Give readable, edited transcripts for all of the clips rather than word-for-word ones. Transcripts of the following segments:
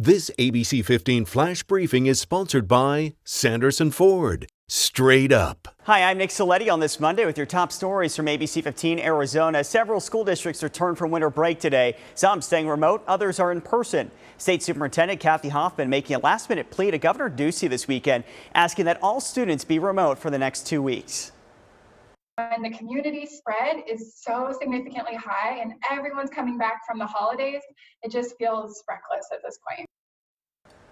This ABC 15 flash briefing is sponsored by Sanderson Ford. Straight up. Hi, I'm Nick Saletti on this Monday with your top stories from ABC15 Arizona. Several school districts return from winter break today. Some staying remote, others are in person. State Superintendent Kathy Hoffman making a last-minute plea to Governor Ducey this weekend, asking that all students be remote for the next 2 weeks. When the community spread is so significantly high and everyone's coming back from the holidays, it just feels reckless at this point.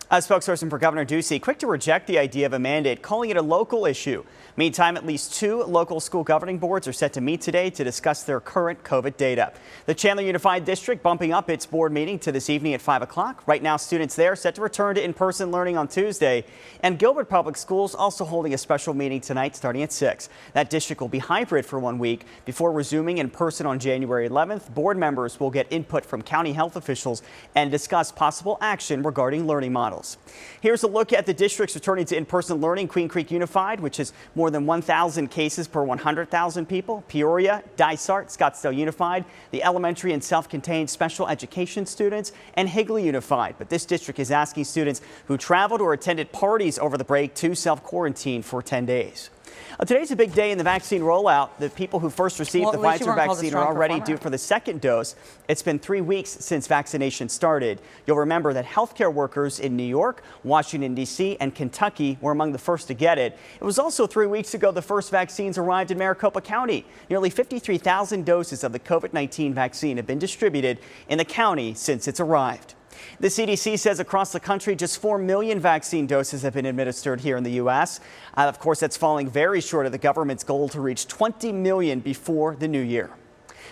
A spokesperson for Governor Ducey quick to reject the idea of a mandate, calling it a local issue. Meantime, at least 2 local school governing boards are set to meet today to discuss their current COVID data. The Chandler Unified District bumping up its board meeting to this evening at 5 o'clock. Right now, students there set to return to in-person learning on Tuesday. And Gilbert Public Schools also holding a special meeting tonight starting at 6. That district will be hybrid for 1 week before resuming in person on January 11th. Board members will get input from county health officials and discuss possible action regarding learning models. Here's a look at the districts returning to in-person learning. Queen Creek Unified, which is more than 1,000 cases per 100,000 people. Peoria, Dysart, Scottsdale Unified, the elementary and self-contained special education students, and Higley Unified. But this district is asking students who traveled or attended parties over the break to self-quarantine for 10 days. Today's a big day in the vaccine rollout. The people who first received the Pfizer vaccine are already due for the second dose. It's been 3 weeks since vaccination started. You'll remember that healthcare workers in New York, Washington, D.C. and Kentucky were among the first to get it. It was also 3 weeks ago the first vaccines arrived in Maricopa County. Nearly 53,000 doses of the COVID-19 vaccine have been distributed in the county since it's arrived. The CDC says across the country, just 4 million vaccine doses have been administered here in the U.S. Of course, that's falling very short of the government's goal to reach 20 million before the new year.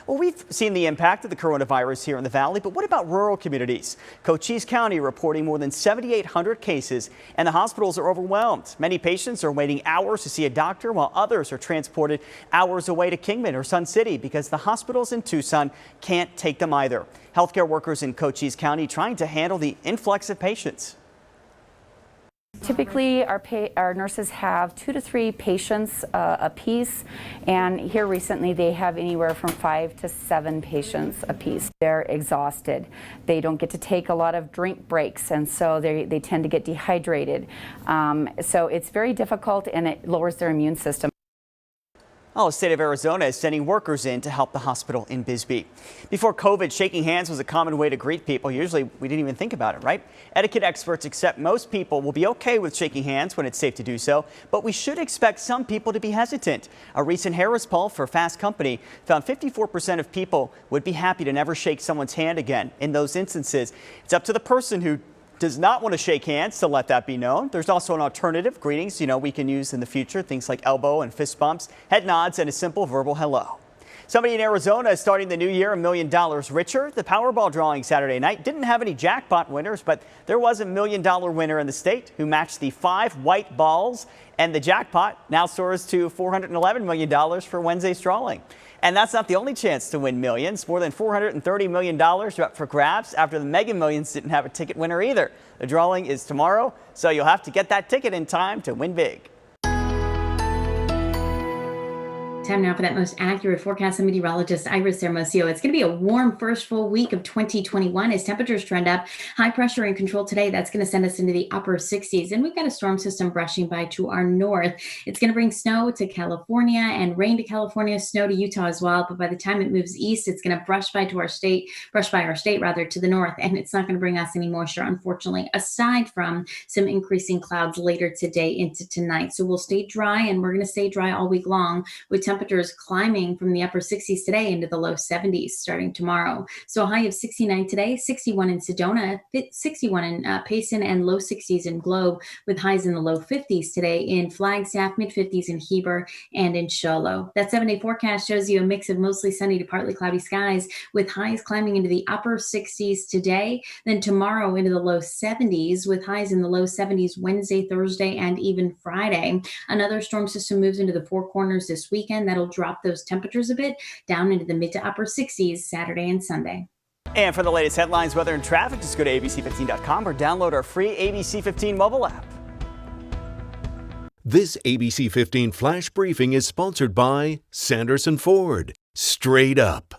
Well, we've seen the impact of the coronavirus here in the valley, but what about rural communities? Cochise County reporting more than 7,800 cases, and the hospitals are overwhelmed. Many patients are waiting hours to see a doctor, while others are transported hours away to Kingman or Sun City because the hospitals in Tucson can't take them either. Healthcare workers in Cochise County trying to handle the influx of patients. Typically, our nurses have 2 to 3 patients apiece, and here recently they have anywhere from 5 to 7 patients apiece. They're exhausted. They don't get to take a lot of drink breaks, and so they tend to get dehydrated. So it's very difficult, and it lowers their immune system. The state of Arizona is sending workers in to help the hospital in Bisbee. Before COVID, shaking hands was a common way to greet people. Usually we didn't even think about it, right? Etiquette experts accept most people will be okay with shaking hands when it's safe to do so, but we should expect some people to be hesitant. A recent Harris poll for Fast Company found 54% of people would be happy to never shake someone's hand again. In those instances, it's up to the person who does not want to shake hands to let that be known. There's also an alternative greetings, we can use in the future, things like elbow and fist bumps, head nods, and a simple verbal hello. Somebody in Arizona is starting the new year $1 million richer. The Powerball drawing Saturday night didn't have any jackpot winners, but there was a $1 million winner in the state who matched the 5 white balls, and the jackpot now soars to $411 million for Wednesday's drawing. And that's not the only chance to win millions. More than $430 million are up for grabs after the Mega Millions didn't have a ticket winner either. The drawing is tomorrow, so you'll have to get that ticket in time to win big. Time now for that most accurate forecast. I'm meteorologist Iris Hermosillo. It's going to be a warm first full week of 2021 as temperatures trend up. High pressure in control today. That's going to send us into the upper 60s. And we've got a storm system brushing by to our north. It's going to bring snow to California and rain to California, snow to Utah as well. But by the time it moves east, it's going to brush by our state to the north. And it's not going to bring us any moisture, unfortunately, aside from some increasing clouds later today into tonight. So we'll stay dry, and we're going to stay dry all week long with temperatures climbing from the upper 60s today into the low 70s starting tomorrow. So a high of 69 today, 61 in Sedona, 61 in Payson, and low 60s in Globe, with highs in the low 50s today in Flagstaff, mid 50s in Heber and in Show Low. That 7-day forecast shows you a mix of mostly sunny to partly cloudy skies with highs climbing into the upper 60s today, then tomorrow into the low 70s with highs in the low 70s Wednesday, Thursday, and even Friday. Another storm system moves into the Four Corners this weekend. That'll drop those temperatures a bit down into the mid to upper 60s Saturday and Sunday. And for the latest headlines, weather and traffic, just go to ABC15.com or download our free ABC15 mobile app. This ABC 15 flash briefing is sponsored by Sanderson Ford. Straight up.